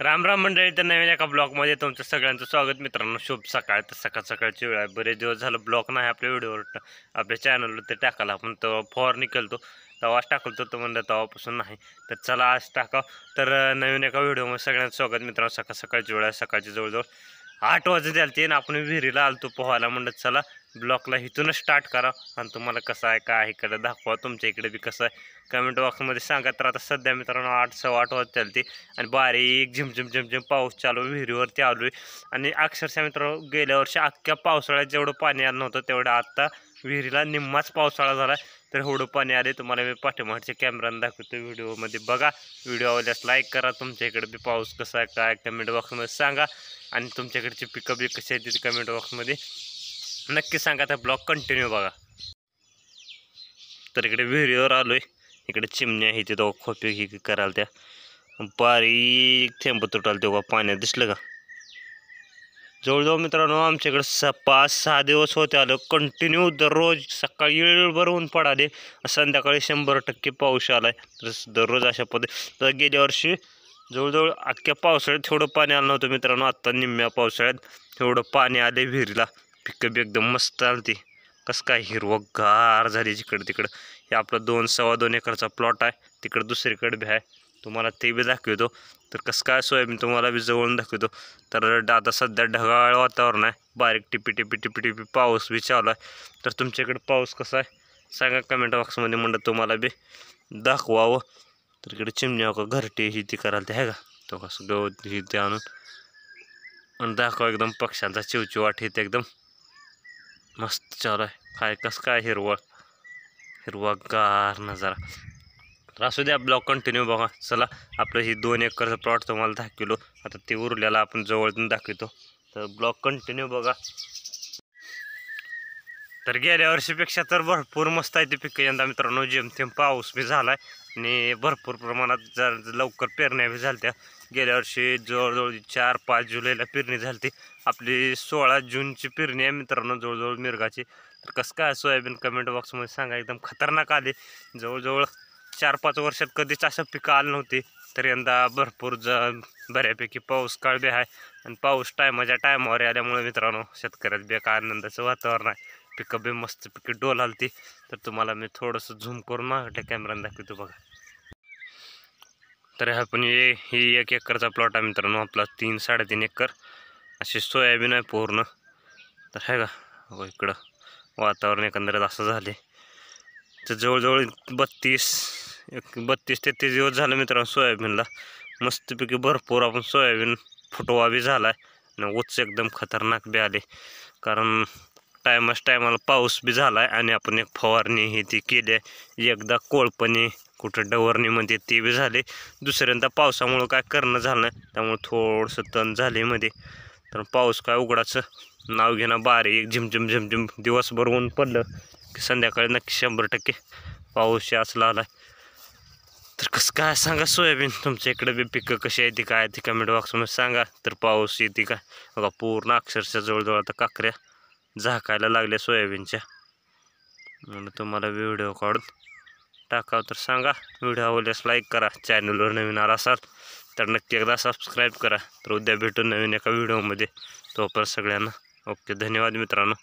राम राम मंडळी, तर नवीन एका ब्लॉगमध्ये तुमचं सगळ्यांचं स्वागत. मित्रांनो, शुभ सकाळ. तर सकाळची वेळ आहे. बरेच दिवस झालं ब्लॉग नाही आपल्या व्हिडिओवर, आपल्या चॅनलवर ते टाकायला. आपण तो फॉर निकलतो तेव्हाच टाकलतो, तर म्हणलं तेव्हापासून नाही. तर चला आज टाका. तर नवीन एका व्हिडिओमध्ये सगळ्यांचं स्वागत. मित्रांनो, सकाळची वेळ आहे. सकाळची जवळजवळ 8 वाजत आलते आणि आपण विहिरीला आलतो पोहायला. म्हणलं चला ब्लॉगला इथूनच स्टार्ट करा आणि तुम्हाला कसं आहे काय इकडे दाखवा. तुमच्या इकडे बी कसं आहे कमेंट बॉक्समध्ये सांगा. तर आता सध्या मित्रांनो 8 सव्वा 8 वाजत चालते आणि बारीक झिमझिम पाऊस चालू. विहिरीवरती आलो आहे आणि अक्षरशः मित्रांनो गेल्या वर्षी अख्ख्या पावसाळ्यात जेवढं पाणी आलं नव्हतं तेवढं आत्ता विहिरीला निम्माच पावसाळा झाला. तर एवढं पाणी आले. तुम्हाला मी पाठीमागच्या कॅमेराने दाखवतो. व्हिडिओमध्ये बघा. व्हिडिओ आवडल्यास लाईक करा. तुमच्या इकडे बी पाऊस कसा आहे काय कमेंट बॉक्समध्ये सांगा आणि तुमच्याकडची पिकअप बी कशी आहे ती कमेंट बॉक्समध्ये नक्की सांगा. तर ब्लॉग कंटिन्यू बघा. तर इकडे विहिरीवर आलोय. इकडे चिमण्या आहे तिथं खोपी ही करायला त्या बारीक थेंब तुटाल तेव्हा पाण्यात दिसलं का. जवळजवळ मित्रांनो आमच्याकडे 5-6 दिवस होते आलं कंटिन्यू. दररोज सकाळी वेळभर ऊन पडाले, संध्याकाळी 100% पाऊस आलाय. तर दररोज अशा पद्धती. तर गेल्या वर्षी जवळजवळ अख्ख्या पावसाळ्यात थोडं पाणी आलं नव्हतं मित्रांनो. आत्ता निम्म्या पावसाळ्यात एवढं पाणी आले विहिरीला. पिकं बी एकदम मस्त आलती. कसं काय हिरवगार झाली जिकडं तिकडं. हे आपलं 2-2.25 एकरचा प्लॉट आहे. तिकडं दुसरीकडे बी आहे, तुम्हाला ते बी दाखवतो. तर कसं काय सोयाबीन तुम्हाला बी जवळून दाखवतो. तर आता सध्या ढगाळ वातावरण आहे. बारीक टिपी पाऊस बी चालू आहे. तर तुमच्याकडे पाऊस कसा आहे सांगा कमेंट बॉक्समध्ये. म्हणलं तुम्हाला बी दाखवावं. तर इकडे चिमण्या का घरटे ही ती करायला ते आहे का तो कसं गवत ही ते आणून आणि दाखवा. एकदम पक्ष्यांचा चिवचिवाट हे एकदम मस्त चालू आहे. काय कसं काय हिरवागार नजारा. तर असू द्या ब्लॉग कंटिन्यू बघा. चला आपलं ही 2 एकरचं प्लॉट तुम्हाला दाखवलो. आता ते उरलेला आपण जवळून दाखवतो. तर ब्लॉग कंटिन्यू बघा. तर गेल्या वर्षीपेक्षा तर भरपूर मस्त आहे ते पिकं यंदा मित्रांनो. जेमतेम पाऊस बी झाला आहे आणि भरपूर प्रमाणात जर लवकर पेरण्या बी झाल्या त्या. गेल्या वर्षी जवळजवळ 4-5 जुलैला पेरणी झाली ती. आपली 16 जूनची पेरणी आहे मित्रांनो जवळजवळ मिरगाची. तर कसं काय सोयाबीन कमेंट बॉक्समध्ये सांगा. एकदम खतरनाक आले. जवळजवळ 4-5 वर्षात कधीच असं पिकं आलं नव्हती. तर यंदा भरपूर बऱ्यापैकी पाऊस काळ बी आहे आणि पाऊस टायमावर आल्यामुळे मित्रांनो शेतकऱ्यात बी एका आनंदाचं वातावरण आहे. पिकं बी मस्त पिकं डोल आलती. तर तुम्हाला मी थोडंसं झूम करून मागल्या कॅमेराने दाखवतो बघा. तर हा पण ही 1 एकरचा प्लॉट आहे मित्रांनो आपला. 3-3.5 एकर अशी सोयाबीन आहे पूर्ण. तर आहे का इकडं वातावरण एकंदरीत असं झाले. तर जवळजवळ 32-33 दिवस झालं मित्रांनो सोयाबीनला. मस्तपैकी भरपूर आपण सोयाबीन फुटवा बी झाला आहे आणि उच्च एकदम खतरनाक बी आले. कारण टायमाला पाऊस बी झाला आहे आणि आपण एक फवारणी ही ती केली आहे. एकदा कोळपणी कुठं डवरणीमध्ये ते बी झाले. दुसऱ्यांदा पावसामुळं काय करणं झालं नाही, त्यामुळं थोडंसं तण झाले मध्ये. तर पाऊस काय उघडाचं नाव घेणं. बारीक झिमझिम दिवसभर ऊन पडलं की संध्याकाळी नक्की 100% पाऊस असला आला. तर कसं काय सांगा सोयाबीन तुमच्या इकडे बी पिकं कशी आहे ती काय ती कमेंट बॉक्समध्ये सांगा. तर पाऊस येते काय बघा. पूर्ण अक्षरशः जवळजवळ आता काकऱ्या झाकायला लागल्या सोयाबीनच्या. म्हणून तुम्हाला व्हिडिओ काढून टाकावं. तर सांगा. व्हिडिओ आवडल्यास लाईक करा. चॅनलवर नवीन आला असाल तर नक्की एकदा सबस्क्राईब करा. तर उद्या भेटून नवीन एका व्हिडिओमध्ये. तोपर्यंत सगळ्यांना ओके. धन्यवाद मित्रांनो.